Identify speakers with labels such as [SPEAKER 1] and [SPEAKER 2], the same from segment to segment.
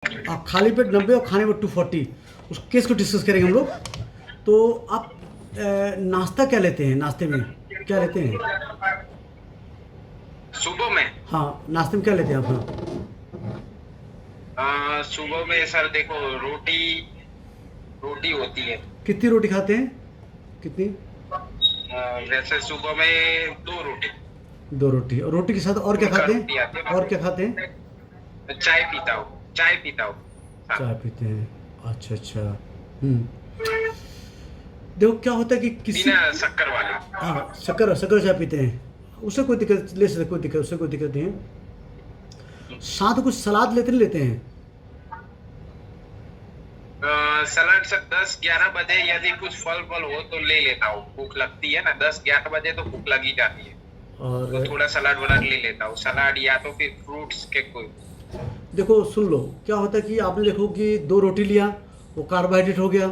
[SPEAKER 1] खाली पेट 90 और खाने में 240, उस केस को डिस्कस करेंगे हम लोग। तो आप नाश्ता क्या लेते हैं? नाश्ते में क्या लेते हैं?
[SPEAKER 2] सुबह में
[SPEAKER 1] हाँ, नाश्ते में क्या लेते हैं आप?
[SPEAKER 2] सुबह में सर देखो रोटी रोटी होती है।
[SPEAKER 1] कितनी रोटी खाते हैं? कितनी?
[SPEAKER 2] वैसे सुबह में 2 रोटी।
[SPEAKER 1] 2 रोटी। और रोटी के साथ और क्या
[SPEAKER 2] फुल्का
[SPEAKER 1] खाते
[SPEAKER 2] रोटी आती
[SPEAKER 1] हैं?
[SPEAKER 2] है
[SPEAKER 1] और क्या खाते हैं?
[SPEAKER 2] ना, चाय पीता हूँ साथ
[SPEAKER 1] चाय
[SPEAKER 2] में।
[SPEAKER 1] पीते हैं। अच्छा अच्छा। हम्म। देखो क्या होता है कि किसी,
[SPEAKER 2] बिना शक्कर वाले।
[SPEAKER 1] हाँ, शक्कर शक्कर चाय पीते हैं, उससे कोई दिक्कत ले सकते, कोई दिक्कत, उससे कोई दिक्कत नहीं है। साथ में कुछ सलाद लेते नहीं लेते हैं?
[SPEAKER 2] सलाद सर 10-11 बजे यदि कुछ फल फल हो तो ले लेता हूँ। भूख लगती है ना 10-11 बजे तो भूख लगी जाती है, तो
[SPEAKER 1] और
[SPEAKER 2] थोड़ा सलाद वलाद ले लेता हूँ। सलाद या तो फिर फ्रूट्स के कोई।
[SPEAKER 1] देखो सुन लो, क्या होता है कि आपने देखो कि 2 रोटी लिया, वो कार्बोहाइड्रेट हो गया।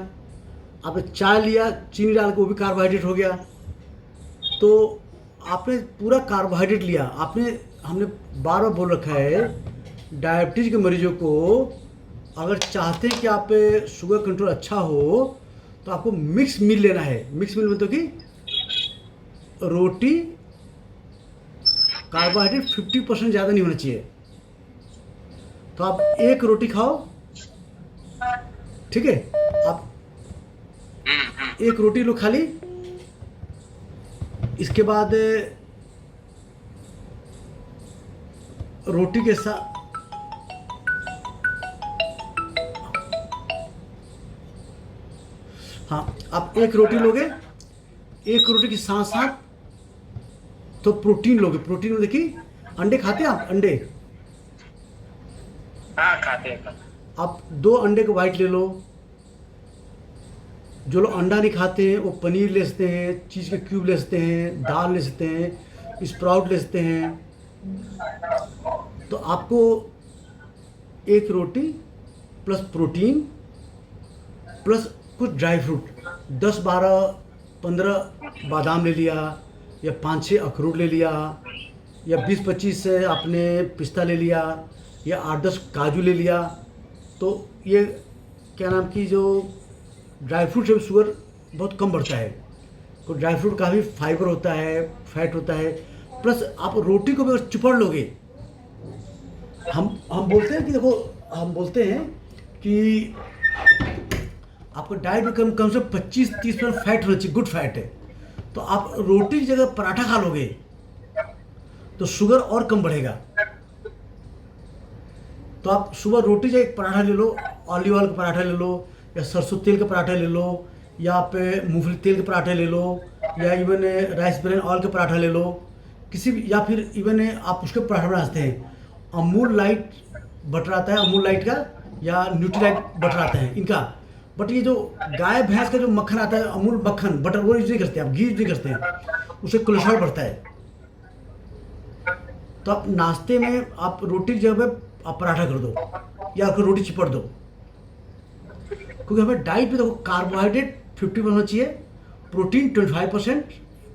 [SPEAKER 1] आपने चाय लिया चीनी डाल के, वो भी कार्बोहाइड्रेट हो गया। तो आपने पूरा कार्बोहाइड्रेट लिया आपने। हमने बार बार बोल रखा है, डायबिटीज़ के मरीजों को अगर चाहते हैं कि आप पे शुगर कंट्रोल अच्छा हो, तो आपको मिक्स मील लेना है। मिक्स मील मतलब कि रोटी, कार्बोहाइड्रेट 50% ज़्यादा नहीं होना चाहिए। तो आप एक रोटी खाओ, ठीक है? आप एक रोटी लो खाली। इसके बाद रोटी के साथ, हाँ, आप एक रोटी लोगे, एक रोटी के साथ साथ तो प्रोटीन लोगे। प्रोटीन में देखिए, अंडे खाते हैं आप? अंडे,
[SPEAKER 2] हाँ खाते हैं।
[SPEAKER 1] आप 2 अंडे के वाइट ले लो। जो लोग अंडा नहीं खाते हैं वो पनीर ले सकते हैं, चीज़ के क्यूब ले सकते हैं, दाल ले सकते हैं, स्प्राउट ले सकते हैं। तो आपको एक रोटी प्लस प्रोटीन प्लस कुछ ड्राई फ्रूट, 10-12-15 बादाम ले लिया, या 5-6 अखरोट ले लिया, या 20-25 से आपने पिस्ता ले लिया, या 8-10 काजू ले लिया। तो ये क्या नाम की जो ड्राई फ्रूट से शुगर बहुत कम बढ़ता है। तो ड्राई फ्रूट का भी फाइबर होता है, फैट होता है। प्लस आप रोटी को भी अगर चिपड़ लोगे, हम बोलते हैं कि देखो, हम बोलते हैं कि आपको डाइट में कम कम से 25-30% फैट होना चाहिए, गुड फैट है। तो आप रोटी की जगह पराठा खा लोगे तो शुगर और कम बढ़ेगा। तो आप सुबह रोटी जगह एक पराठा ले लो, ऑलिव ऑयल का पराठा ले लो, या सरसों तेल का पराठा ले लो, या आप मूंगफली तेल के पराठे ले लो, या इवन राइस ब्रेन ऑयल का पराठा ले लो, किसी भी। या फिर इवन आप उसके पराठा बना सकते हैं। अमूल लाइट बटर आता है, अमूल लाइट का, या न्यूट्रीलाइट बटर आता है इनका। बट ये जो गाय भैंस का जो मक्खन आता है, अमूल मक्खन बटर, वो यूज नहीं करते आप, घी यूज नहीं करते हैं, उससे कोलेस्ट्रॉल बढ़ता है। तो आप नाश्ते में आप रोटी की जगह पे आप पराठा कर दो, या आपको रोटी चिपड़ दो। क्योंकि हमें डाइट में देखो, कार्बोहाइड्रेट 50% होना चाहिए, प्रोटीन 25%,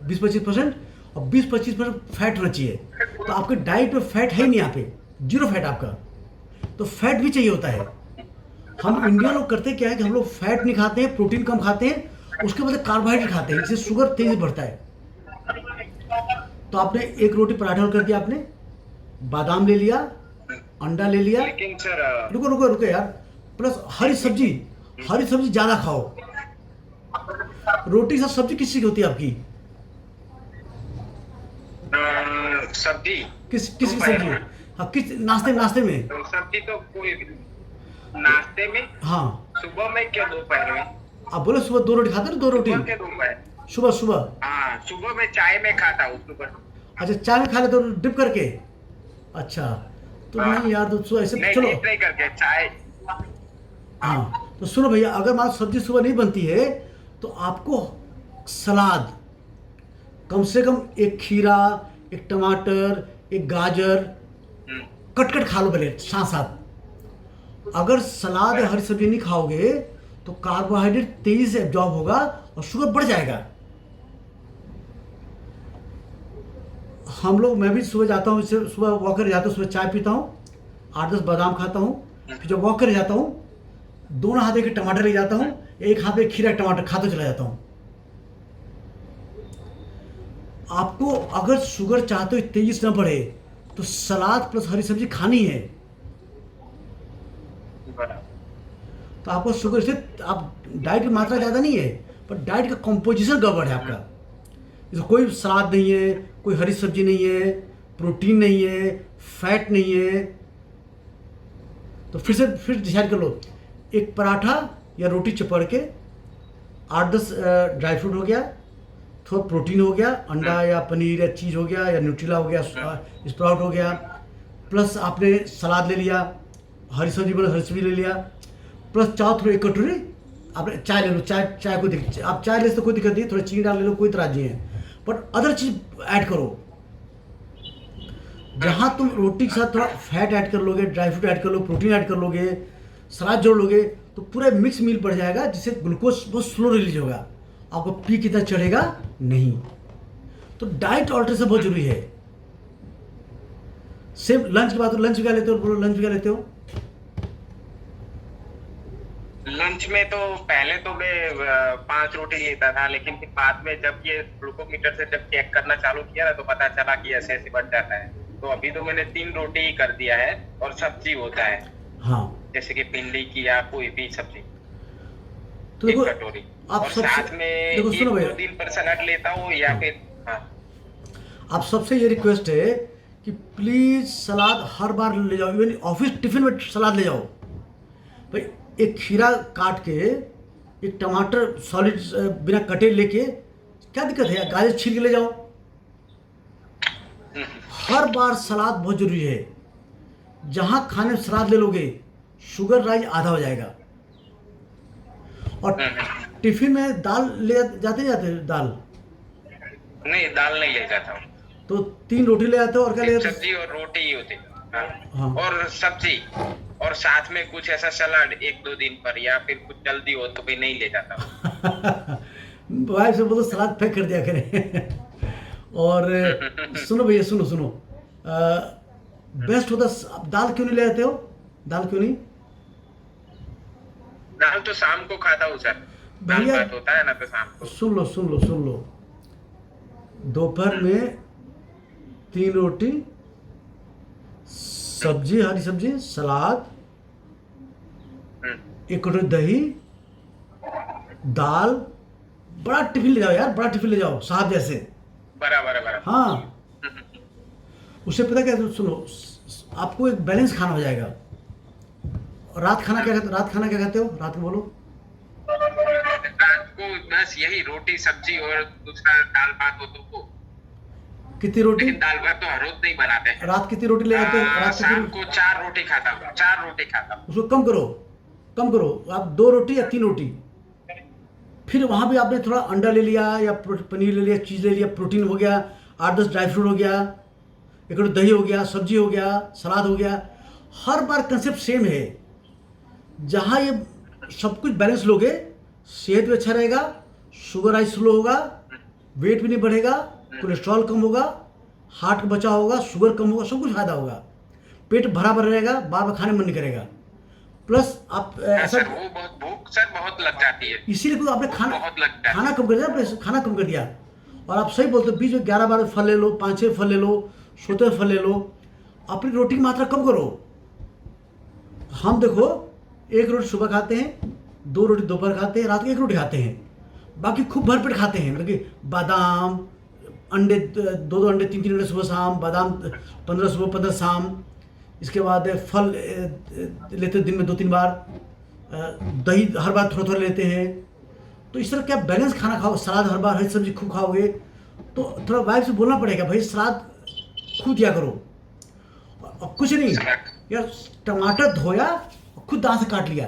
[SPEAKER 1] 20-25%, और 20-25% फैट होना चाहिए। तो आपके डाइट में फैट है नहीं, यहाँ पे जीरो फैट आपका। तो फैट भी चाहिए होता है। हम इंडिया लोग करते क्या है कि हम लोग फैट नहीं खाते हैं, प्रोटीन कम खाते हैं, उसके बदले कार्बोहाइड्रेट खाते हैं, इससे शुगर तेजी बढ़ता है। तो आपने एक रोटी पराठा कर दिया, आपने बादाम ले लिया, अंडा ले लिया।
[SPEAKER 2] लेकिन सर
[SPEAKER 1] रुको रुको रुको यार। प्लस हरी सब्जी, हरी सब्जी ज़्यादा खाओ। रोटी के साथ सब्जी किस चीज़ की होती है आपकी?
[SPEAKER 2] सब्जी
[SPEAKER 1] किस किस की
[SPEAKER 2] दोपहर
[SPEAKER 1] सब्जी?
[SPEAKER 2] में।
[SPEAKER 1] हाँ, किस नाश्ते नाश्ते में?
[SPEAKER 2] तो सब्जी तो कोई भी नाश्ते में।
[SPEAKER 1] हाँ,
[SPEAKER 2] सुबह में क्या दोपहर में?
[SPEAKER 1] आप बोले सुबह 2 रोटी खाते हो ना? 2 रोटी
[SPEAKER 2] सुबह के दोपहर।
[SPEAKER 1] सुबह सुबह?
[SPEAKER 2] हाँ सुबह में चाय में खाता हूँ सुबह।
[SPEAKER 1] अच्छा, चाय में खा लेते हो डिप करके? अच्छा, तो
[SPEAKER 2] हाँ,
[SPEAKER 1] नहीं यार, तो ऐसे
[SPEAKER 2] नहीं
[SPEAKER 1] चलो।
[SPEAKER 2] डीप नहीं करके चाय।
[SPEAKER 1] हाँ, तो सुनो भैया, अगर मान लो सब्जी सुबह नहीं बनती है, तो आपको सलाद, कम से कम एक खीरा, एक टमाटर, एक गाजर
[SPEAKER 2] हम्म,
[SPEAKER 1] कट कट खा लो पहले साथ साथ। अगर सलाद या हरी सब्जी नहीं खाओगे तो कार्बोहाइड्रेट तेजी से एब्जॉर्ब होगा और शुगर बढ़ जाएगा। हम लोग, मैं भी सुबह जाता हूँ, इससे सुबह वॉक कर जाता हूँ, सुबह चाय पीता हूँ, 8-10 बादाम खाता हूँ, फिर जब वॉक करने जाता हूँ दोनों हाथ एक टमाटर ले जाता हूँ, एक हाथ में खीरा टमाटर खाते चला जाता हूँ। आपको अगर शुगर चाहते हो तेजी से न बढ़े तो सलाद प्लस हरी सब्जी खानी है।
[SPEAKER 2] बराबर।
[SPEAKER 1] तो आपको शुगर से आप डाइट की मात्रा ज़्यादा नहीं है पर डाइट का कंपोजिशन गड़बड़ है आपका। इसमें कोई सलाद नहीं है, कोई हरी सब्जी नहीं है, प्रोटीन नहीं है, फैट नहीं है। तो फिर डिसाइड कर लो, एक पराठा या रोटी चपड़ के 8-10 ड्राई फ्रूट हो गया, थोड़ा प्रोटीन हो गया, अंडा या पनीर या चीज़ हो गया या न्यूट्रिला हो गया, स्प्राउट हो गया, प्लस आपने सलाद ले लिया, हरी सब्जी बोले हरी सब्जी ले लिया, प्लस चाय थोड़ी 1 कटोरी आपने चाय ले लो। चाय कोई दिक्कत, आप चाय ले तो कोई दिक्कत नहीं, थोड़ा चीनी डाल ले लो, कोई इतराज नहीं है। बट अदर चीज़ ऐड करो। जहाँ तुम रोटी के साथ थोड़ा फैट ऐड कर लोगे, ड्राई फ्रूट ऐड कर लो, प्रोटीन ऐड कर लोगे, सलाद जोड़ लोगे तो पूरा मिक्स मील बढ़ जाएगा जिससे ग्लूकोज बहुत स्लो रिलीज होगा, आपको पी कितना चढ़ेगा नहीं। तो डाइट ऑल्ट्रेशन बहुत जरूरी है। सेम लंच की बात हो, लंच क्या लेते हो? बोलो लंच क्या लेते हो?
[SPEAKER 2] लंच में तो पहले तो मैं 5 रोटी लेता था, लेकिन फिर बाद में जब ये ग्लूकोमीटर से जब चेक करना चालू किया ना तो पता चला कि ऐसे ऐसे बढ़ जाता है। तो अभी तो मैंने 3 रोटी ही कर दिया है और सब्जी होता है।
[SPEAKER 1] हाँ,
[SPEAKER 2] जैसे कि भिंडी की या कोई भी सब्जी
[SPEAKER 1] तो
[SPEAKER 2] 1
[SPEAKER 1] देखो
[SPEAKER 2] कटोरी,
[SPEAKER 1] आप
[SPEAKER 2] और
[SPEAKER 1] सबसे
[SPEAKER 2] साथ में
[SPEAKER 1] देखो सुनो
[SPEAKER 2] 1-2
[SPEAKER 1] भैया,
[SPEAKER 2] दिन पर सलाद लेता हूँ या
[SPEAKER 1] हाँ,
[SPEAKER 2] फिर हाँ।
[SPEAKER 1] आप सबसे ये रिक्वेस्ट है कि प्लीज सलाद हर बार ले जाओ, इवन ऑफिस टिफिन में सलाद ले जाओ। भाई एक खीरा काट के, एक टमाटर सॉलिड बिना कटे लेके क्या दिक्कत है, गाजर छील के ले जाओ। हर बार सलाद बहुत जरूरी है। जहाँ खाने में सलाद ले लोगे शुगर राइज आधा हो जाएगा। और टिफिन में दाल ले जाते दाल
[SPEAKER 2] नहीं, दाल नहीं ले जाता हूँ।
[SPEAKER 1] तो 3 रोटी ले आते हो और क्या ले
[SPEAKER 2] एक
[SPEAKER 1] जाते हो?
[SPEAKER 2] सब्जी और रोटी ही होती हाँ।
[SPEAKER 1] हाँ।
[SPEAKER 2] और सब्जी और साथ में कुछ ऐसा सलाद 1-2 दिन पर, या फिर कुछ जल्दी हो तो भी नहीं ले जाता हूँ।
[SPEAKER 1] वाइफ से बोलो सलाद पैक कर दिया करें। और सुनो भैया, सुनो बेस्ट होता, आप दाल क्यों नहीं ले आते हो? दाल क्यों नहीं?
[SPEAKER 2] दाल तो शाम को खाता हूँ सर, दाल
[SPEAKER 1] भैया
[SPEAKER 2] भात होता है ना तो शाम को।
[SPEAKER 1] सुन लो दोपहर में 3 रोटी, सब्जी, हरी सब्जी, सलाद, 1 कटोरी दही, दाल, बड़ा टिफिन ले जाओ यार, बड़ा टिफिन ले जाओ साहब जैसे।
[SPEAKER 2] बराबर।
[SPEAKER 1] हाँ, उससे पता क्या, सुनो आपको एक बैलेंस खाना हो जाएगा। और रात खाना क्या खाते हो? रात को बोलो।
[SPEAKER 2] रात को बस यही रोटी सब्जी और दूसरा दाल भात हो तो वो।
[SPEAKER 1] कितनी रोटी?
[SPEAKER 2] लेकिन दाल भात तो हर रोज नहीं बनाते हैं।
[SPEAKER 1] रात कितनी रोटी ले आते हो? रात
[SPEAKER 2] शाम को 4 रोटी खाता हूँ, 4 रोटी खाता हूँ।
[SPEAKER 1] उसको कम करो, आप 2 रोटी या 3 रोटी। फिर वहाँ भी आपने थोड़ा अंडा ले लिया या पनीर ले लिया, चीज़ ले लिया, प्रोटीन हो गया, 8-10 ड्राई फ्रूट हो गया, 1 कटोरी दही हो गया, सब्जी हो गया, सलाद हो गया। हर बार कंसेप्ट सेम है। जहाँ ये सब कुछ बैलेंस लोगे, सेहत भी अच्छा रहेगा, शुगर राइज स्लो होगा, वेट भी नहीं बढ़ेगा, कोलेस्ट्रॉल कम होगा, हार्ट का बचाव होगा, शुगर कम होगा, सब कुछ फायदा होगा, पेट भरा रहेगा, बार बार खाने मन नहीं करेगा। प्लस आप ऐसा
[SPEAKER 2] सर वो बहुत भूख सर बहुत लग जाती है,
[SPEAKER 1] इसीलिए तो आपने
[SPEAKER 2] बहुत लगता है।
[SPEAKER 1] खाना कम कर दिया, आपने खाना कम कर दिया। और आप सही बोलते हो, बीच में 11-12 फल ले लो, 5-6 फल ले लो, सोते फल ले लो, अपनी रोटी की मात्रा कम करो। हम देखो 1 रोटी सुबह खाते हैं, 2 रोटी दोपहर खाते हैं, रात को 1 रोटी खाते हैं, बाकी खूब भरपेट खाते हैं। मतलब कि बादाम, अंडे, 2-2 अंडे, 3-3 अंडे सुबह शाम, बादाम 15 सुबह 15 शाम। इसके बाद फल लेते हैं दिन में 2-3 बार, दही हर बार थोड़ा लेते हैं। तो इस तरह क्या बैलेंस खाना खाओ, सलाद हर बार, हरी सब्जी खूब खाओगे तो थोड़ा वाइफ से बोलना पड़ेगा, भाई सलाद खुद दिया करो। और कुछ नहीं यार, टमाटर धोया खुद दांत से काट लिया,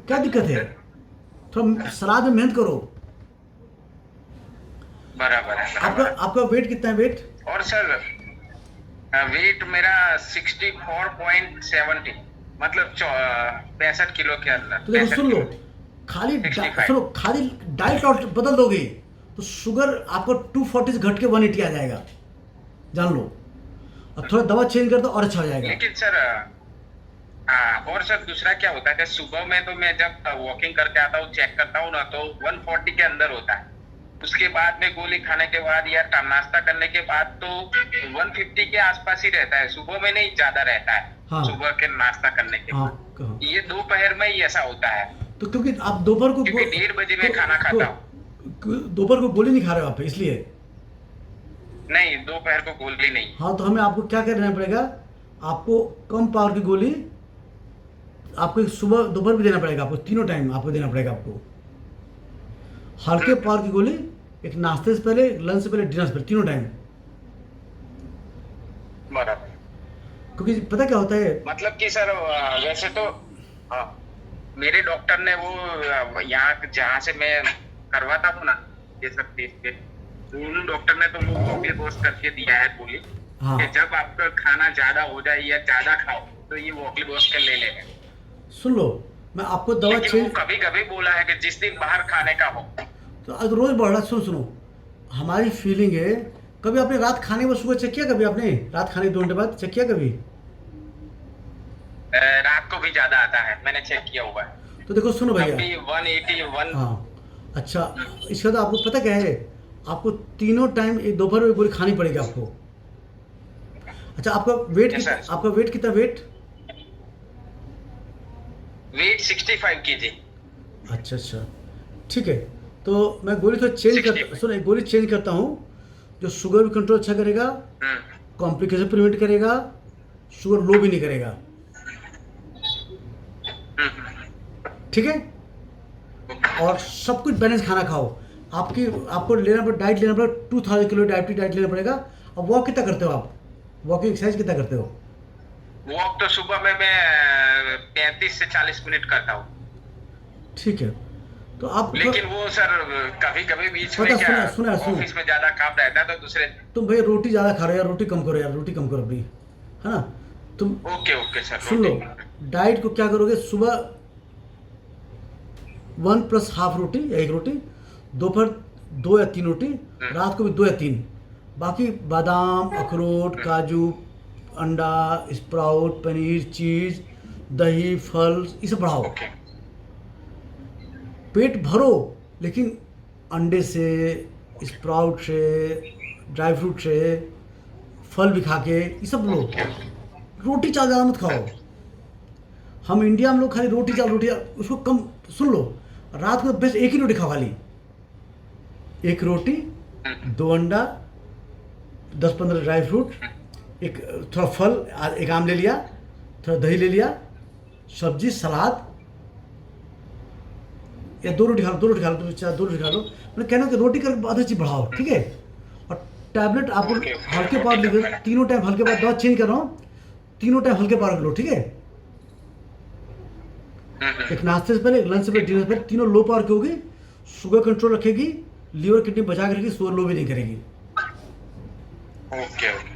[SPEAKER 1] क्या दिक्कत है? थोड़ा सलाद में मेहनत करो।
[SPEAKER 2] बराबर है।
[SPEAKER 1] आपका वेट कितना है? वेट
[SPEAKER 2] और सर वेट मेरा 64.70, मतलब 65 किलो के अंदर।
[SPEAKER 1] तो देखो सुन लो, खाली डाइट बदल दोगे तो शुगर आपको 240 से घट के 180 आ जाएगा, जान लो। और थोड़ा दवा चेंज कर दो और अच्छा हो जाएगा।
[SPEAKER 2] लेकिन सर और सर दूसरा क्या होता है कि सुबह में तो मैं जब वॉकिंग करके आता हूँ चेक करता हूँ ना तो 140 के अंदर होता है। उसके बाद में गोली खाने के बाद या नाश्ता करने के बाद तो 150 के आसपास ही रहता है, सुबह में नहीं ज्यादा रहता है।
[SPEAKER 1] हाँ।
[SPEAKER 2] सुबह के नाश्ता करने के
[SPEAKER 1] हाँ,
[SPEAKER 2] बाद
[SPEAKER 1] हाँ।
[SPEAKER 2] ये दोपहर में ही ऐसा होता है,
[SPEAKER 1] तो क्योंकि आप दोपहर को
[SPEAKER 2] क्योंकि 1:30 बजे मैं खाना खाता हूँ।
[SPEAKER 1] दोपहर को गोली नहीं खा रहे हो आप, इसलिए।
[SPEAKER 2] नहीं, दोपहर को गोली नहीं।
[SPEAKER 1] हाँ, तो हमें आपको क्या करना पड़ेगा, आपको कम पावर की गोली आपको सुबह दोपहर भी देना पड़ेगा, आपको तीनों टाइम आपको देना पड़ेगा आपको। हल्के पावर की गोली एक नाश्ते से पहले, लंच से पहले, डिनर से पहले, तीनों टाइम।
[SPEAKER 2] बराबर।
[SPEAKER 1] क्योंकि पता क्या होता है,
[SPEAKER 2] मतलब कि सर वैसे तो हाँ, मेरे डॉक्टर ने वो यहाँ जहाँ से मैं करवाता हूँ ना ये सब टेस्ट के, उन डॉक्टर ने तो वो वॉकली डोज करके दिया है गोली
[SPEAKER 1] हाँ।
[SPEAKER 2] कि जब आपका खाना ज्यादा हो जाए या ज्यादा खाओ तो ये वॉकली डोज कर ले लेना।
[SPEAKER 1] सुन लो, मैं आपको दवा
[SPEAKER 2] लेकिन वो कभी कभी बोला है कि जिस दिन बाहर खाने का हो
[SPEAKER 1] तो आज रोज बढ़ रहा। सुनो, हमारी फीलिंग है, कभी आपने रात खाने के बाद सुबह चेक किया, कभी आपने रात खाने के 2 घंटे बाद चेक किया कभी?
[SPEAKER 2] रात को भी ज्यादा आता है, मैंने चेक किया हुआ है।
[SPEAKER 1] तो देखो सुनो भैया,
[SPEAKER 2] 181।
[SPEAKER 1] हाँ अच्छा, इसका तो आपको पता क्या है, आपको तीनों टाइम एक दोपहर में गोली खानी पड़ेगी आपको। अच्छा, आपका वेट
[SPEAKER 2] Yes,
[SPEAKER 1] कितना,
[SPEAKER 2] sir.
[SPEAKER 1] आपका वेट कितना, वेट
[SPEAKER 2] 65 kg।
[SPEAKER 1] अच्छा अच्छा, ठीक है। तो मैं गोली तो चेंज कर,
[SPEAKER 2] 65।
[SPEAKER 1] सुनो एक गोली चेंज करता हूँ जो शुगर भी कंट्रोल अच्छा करेगा, कॉम्प्लिकेशन प्रिवेंट करेगा, शुगर लो भी नहीं करेगा, ठीक है। और सब कुछ बैलेंस खाना खाओ। आपको लेना पड़ेगा, डाइट लेना पड़ेगा, 2000 किलो डाइट लेना पड़ेगा। अब वॉक कितना करते हो आप, वॉकिंग एक्सरसाइज कितना करते हो?
[SPEAKER 2] वॉक तो सुबह में मैं 35 से 40 मिनट करता हूँ।
[SPEAKER 1] ठीक है, तो आप
[SPEAKER 2] लेकिन वो सर कभी कभी बीच में
[SPEAKER 1] पता,
[SPEAKER 2] क्या
[SPEAKER 1] सुनो
[SPEAKER 2] ऑफिस में ज्यादा काम रहता है तो दूसरे।
[SPEAKER 1] तुम भैया रोटी ज़्यादा खा रहे हो यार, रोटी कम करो यार, रोटी कम करो अपनी, है ना। तुम
[SPEAKER 2] ओके ओके सर।
[SPEAKER 1] सुन लो, डाइट को क्या करोगे, सुबह 1 प्लस हाफ रोटी या 1 रोटी, दोपहर 2 या 3 रोटी, रात को भी 2 या 3, बाकी बादाम, अखरोट, काजू, अंडा, स्प्राउट, पनीर, चीज़, दही, फल, ये सब बढ़ाओ।
[SPEAKER 2] ओके।
[SPEAKER 1] पेट भरो, लेकिन अंडे से, स्प्राउट से, ड्राई फ्रूट से, फल भी खा के ये सब लो। रोटी चावल ज़्यादा मत खाओ। हम इंडिया में लोग खाली रोटी चावल, उसको कम। सुन लो, रात को बेस्ट एक ही रोटी खाओ, खाली 1 रोटी, 2 अंडा, 10-15 ड्राई फ्रूट, एक थोड़ा फल, 1 आम ले लिया, थोड़ा दही ले लिया, सब्जी, सलाद, या 2 रोटी खा लो, 2 रोटी खा लो, 2 रोटी खा लो। मैं कहना कि रोटी करके आधा चीज़ बढ़ाओ, ठीक है। और टैबलेट आपको हल्के पावर लिखे, तीनों टाइम हल्के पावर, दवा चेंज कर रहा हूँ, तीनों टाइम हल्के पावर लो, ठीक है। एक नाश्ते से पहले, एक लंच से पहले, डिनर से पहले, तीनों लो पावर की होगी, शुगर कंट्रोल रखेगी, लीवर किडनी बचा के रखेगी, शुगर लो भी नहीं करेगी।
[SPEAKER 2] Okay okay.